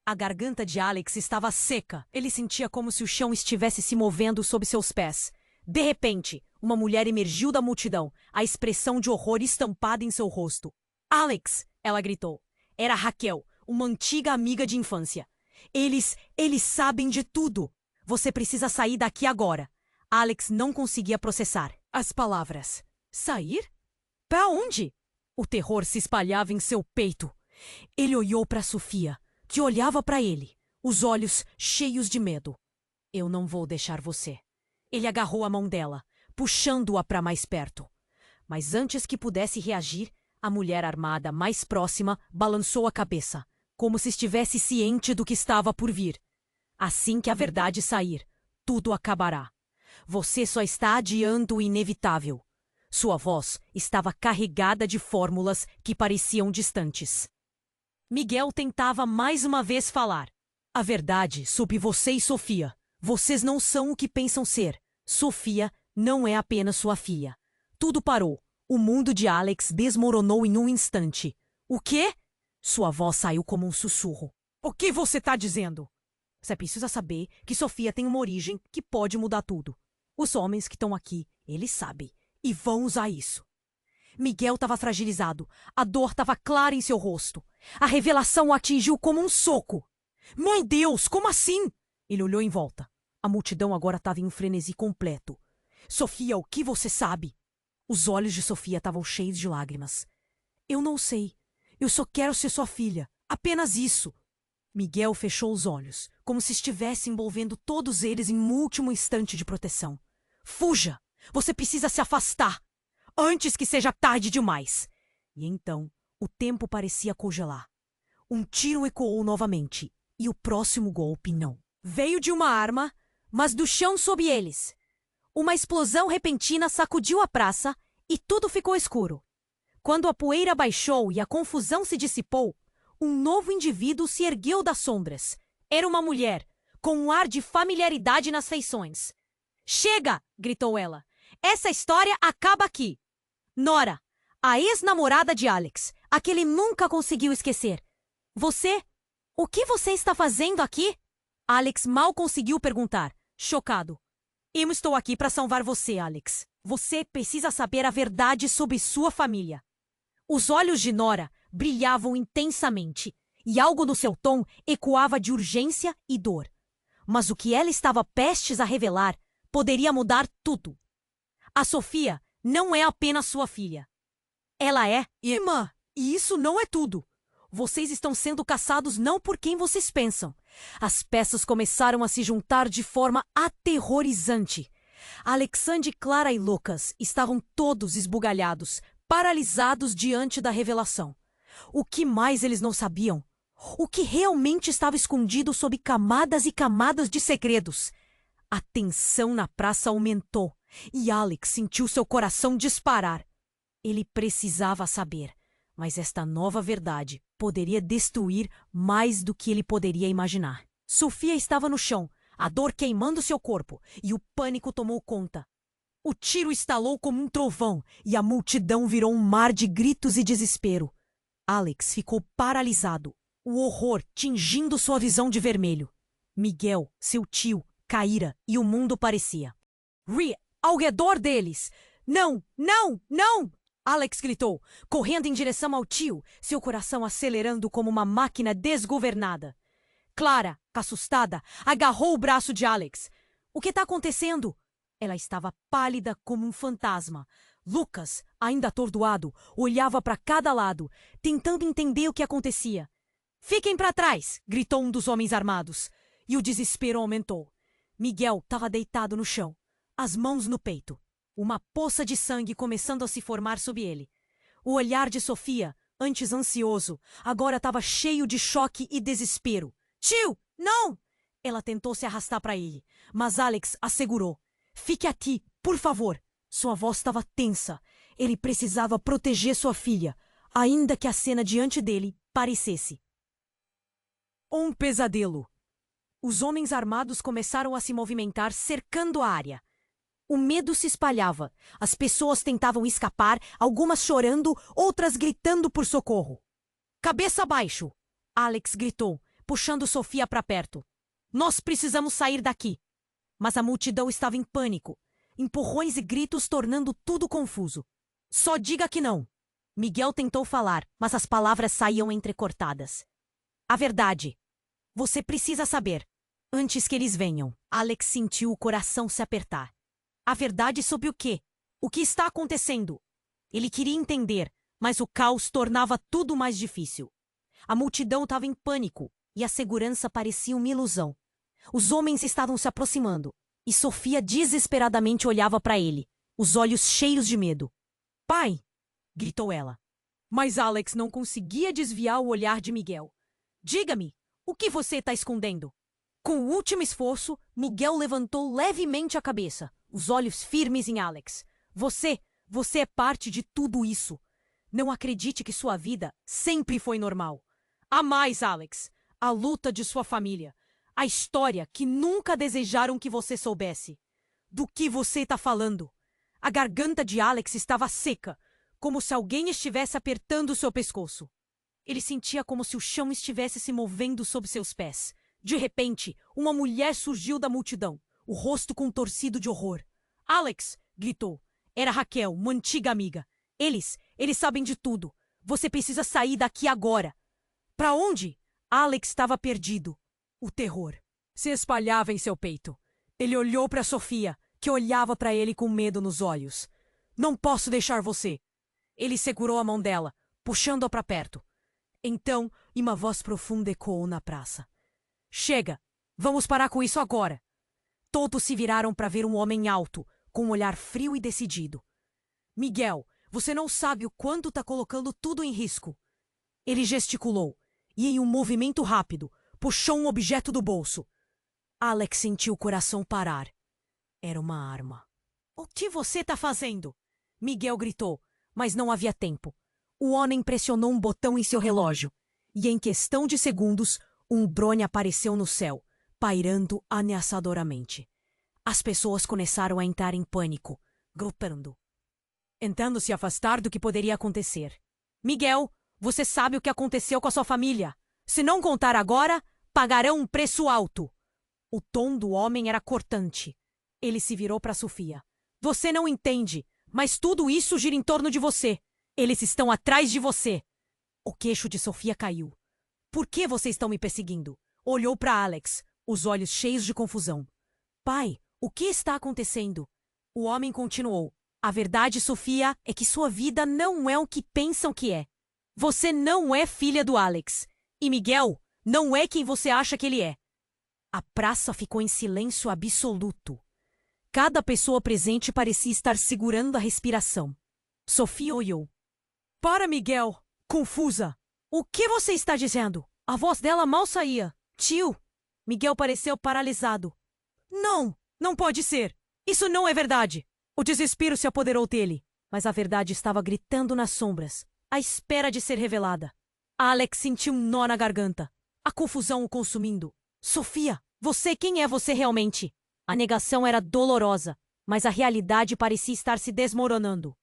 A garganta de Alex estava seca. Ele sentia como se o chão estivesse se movendo sob seus pés. De repente, uma mulher emergiu da multidão, a expressão de horror estampada em seu rosto. Alex! Ela gritou. Era Raquel, uma antiga amiga de infância. Eles sabem de tudo. Você precisa sair daqui agora. Alex não conseguia processar as palavras. Sair? Para onde? O terror se espalhava em seu peito. Ele olhou para Sofia, que olhava para ele, os olhos cheios de medo. Eu não vou deixar você. Ele agarrou a mão dela, puxando-a para mais perto. Mas antes que pudesse reagir, a mulher armada mais próxima balançou a cabeça, como se estivesse ciente do que estava por vir. Assim que a verdade sair, tudo acabará. Você só está adiando o inevitável. Sua voz estava carregada de fórmulas que pareciam distantes. Miguel tentava mais uma vez falar. A verdade sobre você e Sofia. Vocês não são o que pensam ser. Sofia não é apenas sua filha. Tudo parou. O mundo de Alex desmoronou em um instante. O quê? Sua voz saiu como um sussurro. O que você está dizendo? Você precisa saber que Sofia tem uma origem que pode mudar tudo. Os homens que estão aqui, eles sabem, e vão usar isso. Miguel estava fragilizado. A dor estava clara em seu rosto. A revelação o atingiu como um soco. Meu Deus, como assim? Ele olhou em volta. A multidão agora estava em um frenesi completo. Sofia, o que você sabe? Os olhos de Sofia estavam cheios de lágrimas. Eu não sei. Eu só quero ser sua filha. Apenas isso. Miguel fechou os olhos, como se estivesse envolvendo todos eles em um último instante de proteção. Fuja! Você precisa se afastar! Antes que seja tarde demais! E então, o tempo parecia congelar. Um tiro ecoou novamente, e o próximo golpe não. Veio de uma arma, mas do chão sob eles. Uma explosão repentina sacudiu a praça e tudo ficou escuro. Quando a poeira baixou e a confusão se dissipou, um novo indivíduo se ergueu das sombras. Era uma mulher, com um ar de familiaridade nas feições. Chega! Gritou ela. Essa história acaba aqui. Nora, a ex-namorada de Alex, a que ele nunca conseguiu esquecer. Você? O que você está fazendo aqui? Alex mal conseguiu perguntar, chocado. Eu estou aqui para salvar você, Alex. Você precisa saber a verdade sobre sua família. Os olhos de Nora brilhavam intensamente, e algo no seu tom ecoava de urgência e dor. Mas o que ela estava prestes a revelar poderia mudar tudo. A Sofia não é apenas sua filha. Ela é irmã, e isso não é tudo. Vocês estão sendo caçados não por quem vocês pensam. As peças começaram a se juntar de forma aterrorizante. Alexandre, Clara e Lucas estavam todos esbugalhados, paralisados diante da revelação. O que mais eles não sabiam? O que realmente estava escondido sob camadas e camadas de segredos? A tensão na praça aumentou e Alex sentiu seu coração disparar. Ele precisava saber, mas esta nova verdade poderia destruir mais do que ele poderia imaginar. Sofia estava no chão, a dor queimando seu corpo, e o pânico tomou conta. O tiro estalou como um trovão e a multidão virou um mar de gritos e desespero. Alex ficou paralisado, o horror tingindo sua visão de vermelho. Miguel, seu tio, caíra e o mundo parecia. Ao redor deles! Não! Não! Não! Alex gritou, correndo em direção ao tio, seu coração acelerando como uma máquina desgovernada. Clara, assustada, agarrou o braço de Alex. O que está acontecendo? Ela estava pálida como um fantasma. Lucas, ainda atordoado, olhava para cada lado, tentando entender o que acontecia. Fiquem para trás! Gritou um dos homens armados. E o desespero aumentou. Miguel estava deitado no chão, as mãos no peito. Uma poça de sangue começando a se formar sob ele. O olhar de Sofia, antes ansioso, agora estava cheio de choque e desespero. Tio, não! Ela tentou se arrastar para ele, mas Alex a segurou. Fique aqui, por favor. Sua voz estava tensa. Ele precisava proteger sua filha, ainda que a cena diante dele parecesse um pesadelo. Os homens armados começaram a se movimentar, cercando a área. O medo se espalhava. As pessoas tentavam escapar, algumas chorando, outras gritando por socorro. Cabeça abaixo! Alex gritou, puxando Sofia para perto. Nós precisamos sair daqui. Mas a multidão estava em pânico. Empurrões e gritos tornando tudo confuso. Só diga que não. Miguel tentou falar, mas as palavras saíam entrecortadas. A verdade. Você precisa saber. Antes que eles venham. Alex sentiu o coração se apertar. A verdade sobre o quê? O que está acontecendo? Ele queria entender, mas o caos tornava tudo mais difícil. A multidão estava em pânico e a segurança parecia uma ilusão. Os homens estavam se aproximando e Sofia desesperadamente olhava para ele, os olhos cheios de medo. Pai! Gritou ela. Mas Alex não conseguia desviar o olhar de Miguel. Diga-me, o que você está escondendo? Com o último esforço, Miguel levantou levemente a cabeça, os olhos firmes em Alex. Você é parte de tudo isso. Não acredite que sua vida sempre foi normal. Há mais, Alex. A luta de sua família. A história que nunca desejaram que você soubesse. Do que você está falando? A garganta de Alex estava seca, como se alguém estivesse apertando seu pescoço. Ele sentia como se o chão estivesse se movendo sob seus pés. De repente, uma mulher surgiu da multidão, o rosto contorcido de horror. Alex! Gritou. Era Raquel, uma antiga amiga. Eles sabem de tudo. Você precisa sair daqui agora. Para onde? Alex estava perdido. O terror se espalhava em seu peito. Ele olhou para Sofia, que olhava para ele com medo nos olhos. Não posso deixar você. Ele segurou a mão dela, puxando-a para perto. Então, uma voz profunda ecoou na praça. Chega! Vamos parar com isso agora! Todos se viraram para ver um homem alto, com um olhar frio e decidido. Miguel, você não sabe o quanto está colocando tudo em risco. Ele gesticulou, e em um movimento rápido, puxou um objeto do bolso. Alex sentiu o coração parar. Era uma arma. O que você está fazendo? Miguel gritou, mas não havia tempo. O homem pressionou um botão em seu relógio, e em questão de segundos, um drone apareceu no céu, pairando ameaçadoramente. As pessoas começaram a entrar em pânico, grupando, tentando se afastar do que poderia acontecer. Miguel, você sabe o que aconteceu com a sua família. Se não contar agora, pagarão um preço alto. O tom do homem era cortante. Ele se virou para Sofia. Você não entende, mas tudo isso gira em torno de você. Eles estão atrás de você. O queixo de Sofia caiu. Por que vocês estão me perseguindo? Olhou para Alex, os olhos cheios de confusão. Pai, o que está acontecendo? O homem continuou. A verdade, Sofia, é que sua vida não é o que pensam que é. Você não é filha do Alex. E Miguel não é quem você acha que ele é. A praça ficou em silêncio absoluto. Cada pessoa presente parecia estar segurando a respiração. Sofia olhou. Para, Miguel! Confusa! O que você está dizendo? A voz dela mal saía. Tio! Miguel pareceu paralisado. Não! Não pode ser! Isso não é verdade! O desespero se apoderou dele, mas a verdade estava gritando nas sombras, à espera de ser revelada. Alex sentiu um nó na garganta, a confusão o consumindo. Sofia, quem é você realmente? A negação era dolorosa, mas a realidade parecia estar se desmoronando.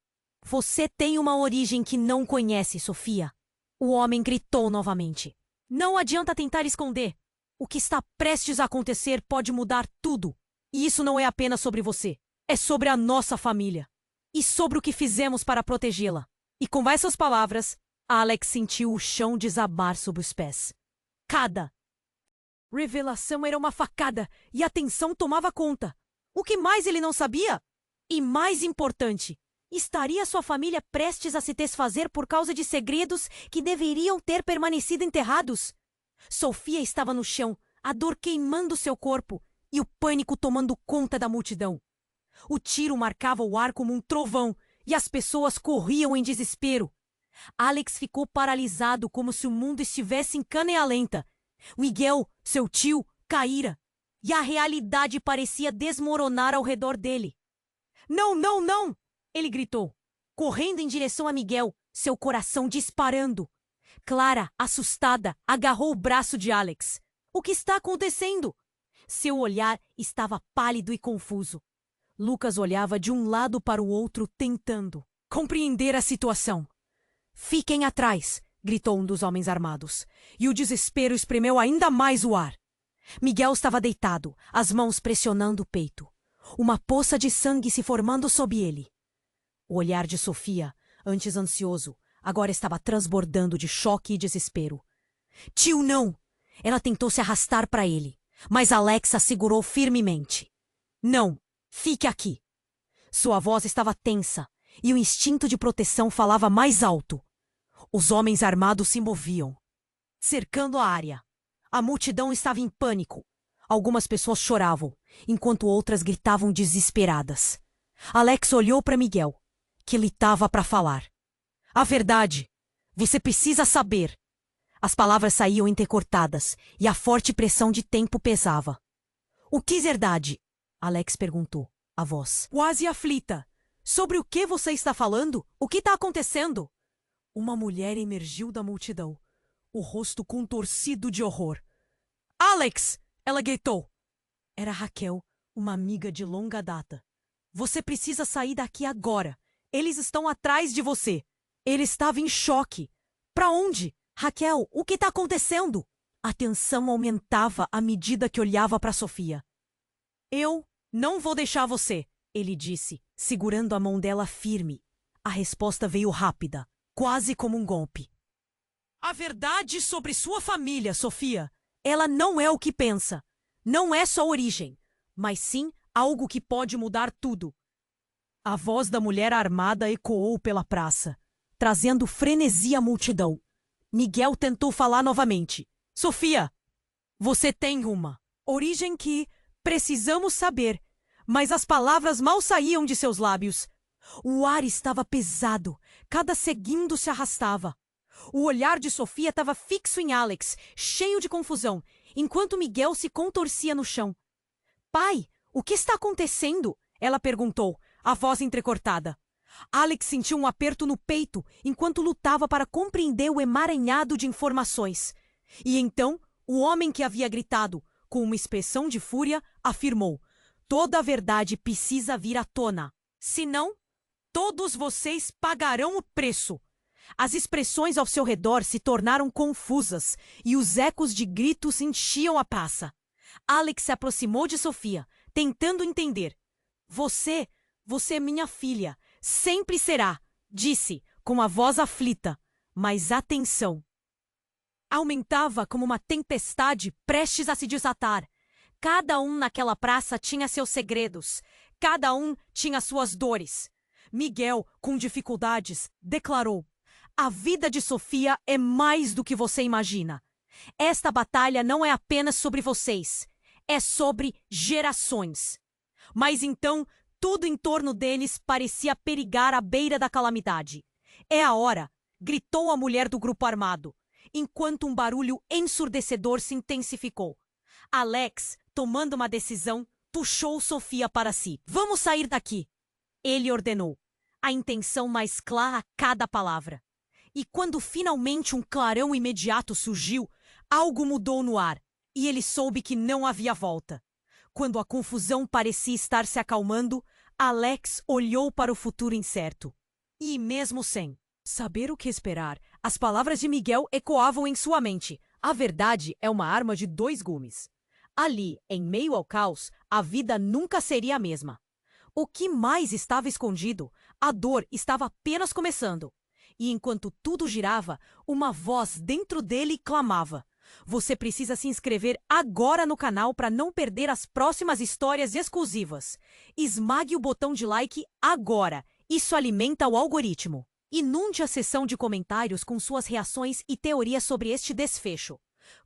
Você tem uma origem que não conhece, Sofia. O homem gritou novamente. Não adianta tentar esconder. O que está prestes a acontecer pode mudar tudo. E isso não é apenas sobre você. É sobre a nossa família. E sobre o que fizemos para protegê-la. E com essas palavras, Alex sentiu o chão desabar sob os pés. Cada revelação era uma facada e a tensão tomava conta. O que mais ele não sabia? E mais importante, estaria sua família prestes a se desfazer por causa de segredos que deveriam ter permanecido enterrados? Sofia estava no chão, a dor queimando seu corpo e o pânico tomando conta da multidão. O tiro marcava o ar como um trovão e as pessoas corriam em desespero. Alex ficou paralisado como se o mundo estivesse em câmera lenta. Miguel, seu tio, caíra. E a realidade parecia desmoronar ao redor dele. Não, não, não! Ele gritou, correndo em direção a Miguel, seu coração disparando. Clara, assustada, agarrou o braço de Alex. O que está acontecendo? Seu olhar estava pálido e confuso. Lucas olhava de um lado para o outro, tentando compreender a situação. Fiquem atrás! Gritou um dos homens armados, e o desespero espremeu ainda mais o ar. Miguel estava deitado, as mãos pressionando o peito. Uma poça de sangue se formando sob ele. O olhar de Sofia, antes ansioso, agora estava transbordando de choque e desespero. Tio, não! Ela tentou se arrastar para ele, mas Alex a segurou firmemente. Não! Fique aqui! Sua voz estava tensa, e o instinto de proteção falava mais alto. Os homens armados se moviam, cercando a área. A multidão estava em pânico. Algumas pessoas choravam, enquanto outras gritavam desesperadas. Alex olhou para Miguel, que lutava para falar. A verdade! Você precisa saber! As palavras saíam entrecortadas, e a forte pressão de tempo pesava. O que é verdade? Alex perguntou, a voz quase aflita. Sobre o que você está falando? O que está acontecendo? Uma mulher emergiu da multidão, o rosto contorcido de horror. Alex! Ela gritou. Era Raquel, uma amiga de longa data. Você precisa sair daqui agora. Eles estão atrás de você. Ele estava em choque. Para onde? Raquel, o que está acontecendo? A tensão aumentava à medida que olhava para Sofia. Eu não vou deixar você, ele disse, segurando a mão dela firme. A resposta veio rápida, quase como um golpe. A verdade sobre sua família, Sofia. Ela não é o que pensa. Não é sua origem. mas sim algo que pode mudar tudo. A voz da mulher armada ecoou pela praça, trazendo frenesi à multidão. Miguel tentou falar novamente. Sofia, você tem uma origem que precisamos saber, mas as palavras mal saíam de seus lábios. O ar estava pesado, cada segundo se arrastava. O olhar de Sofia estava fixo em Alex, cheio de confusão, enquanto Miguel se contorcia no chão. Pai, o que está acontecendo? Ela perguntou, a voz entrecortada. Alex sentiu um aperto no peito enquanto lutava para compreender o emaranhado de informações. E então, o homem que havia gritado, com uma expressão de fúria, afirmou: toda a verdade precisa vir à tona. Senão, todos vocês pagarão o preço. As expressões ao seu redor se tornaram confusas e os ecos de gritos enchiam a praça. Alex se aproximou de Sofia, tentando entender. Você é minha filha, sempre será, disse, com a voz aflita. Mas atenção! Aumentava como uma tempestade prestes a se desatar. Cada um naquela praça tinha seus segredos. Cada um tinha suas dores. Miguel, com dificuldades, declarou: a vida de Sofia é mais do que você imagina. Esta batalha não é apenas sobre vocês. É sobre gerações. Mas então, tudo em torno deles parecia perigar à beira da calamidade. É a hora, gritou a mulher do grupo armado, enquanto um barulho ensurdecedor se intensificou. Alex, tomando uma decisão, puxou Sofia para si. Vamos sair daqui, ele ordenou, a intenção mais clara a cada palavra. E quando finalmente um clarão imediato surgiu, algo mudou no ar, e ele soube que não havia volta. Quando a confusão parecia estar se acalmando, Alex olhou para o futuro incerto. E mesmo sem saber o que esperar, as palavras de Miguel ecoavam em sua mente. A verdade é uma arma de 2 gumes. Ali, em meio ao caos, a vida nunca seria a mesma. O que mais estava escondido? A dor estava apenas começando. E enquanto tudo girava, uma voz dentro dele clamava: você precisa se inscrever agora no canal para não perder as próximas histórias exclusivas. Esmague o botão de like agora. Isso alimenta o algoritmo. Inunde a seção de comentários com suas reações e teorias sobre este desfecho.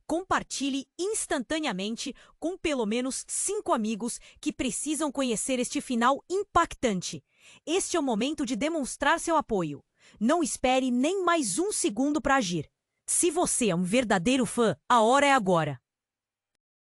Compartilhe instantaneamente com pelo menos 5 amigos que precisam conhecer este final impactante. Este é o momento de demonstrar seu apoio. Não espere nem mais um segundo para agir. Se você é um verdadeiro fã, a hora é agora.